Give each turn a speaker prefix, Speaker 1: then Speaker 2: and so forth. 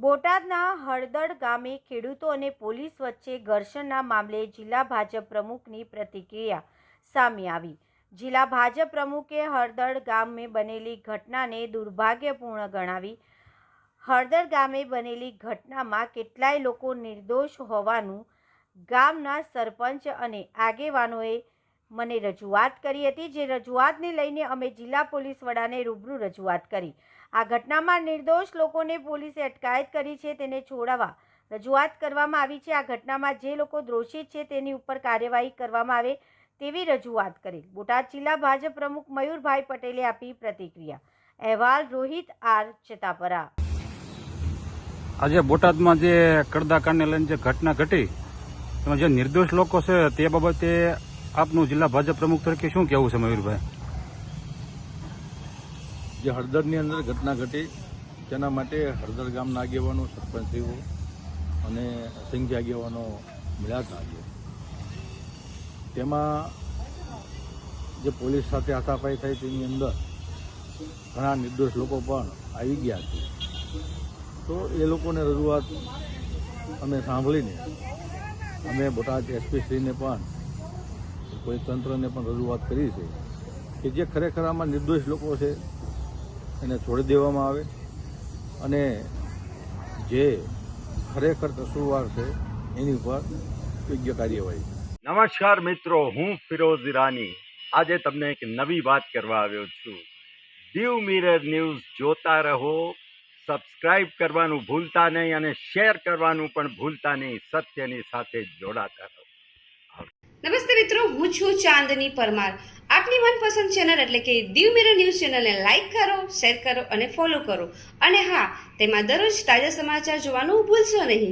Speaker 1: બોટાદના હળદળ ગામે ખેડૂતો અને પોલીસ વચ્ચે ઘર્ષણના મામલે જિલ્લા ભાજપ પ્રમુખની પ્રતિક્રિયા સામે આવી। જિલ્લા ભાજપ પ્રમુખે હળદળ ગામે બનેલી ઘટનાને દુર્ભાગ્યપૂર્ણ ગણાવી। હળદળ ગામે બનેલી ઘટનામાં કેટલાય લોકો નિર્દોષ હોવાનું ગામના સરપંચ અને આગેવાનોએ મને રજૂઆત કરી હતી, જે રજૂઆતને લઈને અમે જિલ્લા પોલીસ વડાને રૂબરૂ રજૂઆત કરી। આ ઘટનામાં નિર્દોષ લોકોને પોલીસે અટકાયત કરી છે, તેને છોડાવવા રજૂઆત કરવામાં આવી છે। આ ઘટનામાં જે લોકો દોષિત છે તેની ઉપર કાર્યવાહી કરવામાં આવે તેવી રજૂઆત કરી। બોટાદ જિલ્લા ભાજપ પ્રમુખ મયુરભાઈ પટેલે આપી પ્રતિક્રિયા। અહેવાલ રોહિત આર ચેતાપરા।
Speaker 2: આજે બોટાદમાં જે કડદાકાંડને લઈને જે ઘટના ઘટી એમાં જે નિર્દોષ લોકો છે તે બાબતે આપનું જિલ્લા ભાજપ પ્રમુખ તરીકે શું કહેવું છે મયુરભાઈ?
Speaker 3: જે હળદરની અંદર ઘટના ઘટી તેના માટે હળદર ગામના આગેવાનો, સરપંચીઓ અને અસંખ્ય આગેવાનો મળ્યા હતા। આજે તેમાં જે પોલીસ સાથે હાથાપાઈ થઈ તેની અંદર ઘણા નિર્દોષ લોકો પણ આવી ગયા છે। તો એ લોકોને રજૂઆત અમે સાંભળીને અમે બોટાદ એસપીશ્રીને પણ કોઈ તંત્રને પણ રજૂઆત કરી છે કે જે ખરેખર આમાં નિર્દોષ લોકો છે એને છોડી દેવામાં આવે અને જે ખરેખર કસૂરવાર છે એની ઉપર યોગ્ય કાર્યવાહી।
Speaker 4: નમસ્કાર મિત્રો, હું ફિરોઝ ઈરાની આજે તમને એક નવી વાત કરવા આવ્યો છું। દીવ મિરર ન્યૂઝ જોતા રહો, સબસ્ક્રાઇબ કરવાનું ભૂલતા નહીં અને શેર કરવાનું પણ ભૂલતા નહીં। સત્યની સાથે જોડાતા રહો।
Speaker 5: નમસ્તે મિત્રો, હું છું ચાંદની પરમાર। આપની મનપસંદ ચેનલ એટલે કે દીવ મિરર ન્યૂઝ ચેનલને લાઈક કરો, શેર કરો અને ફોલો કરો, અને હા, તેમાં દરરોજ તાજા સમાચાર જોવાનું ભૂલશો નહીં।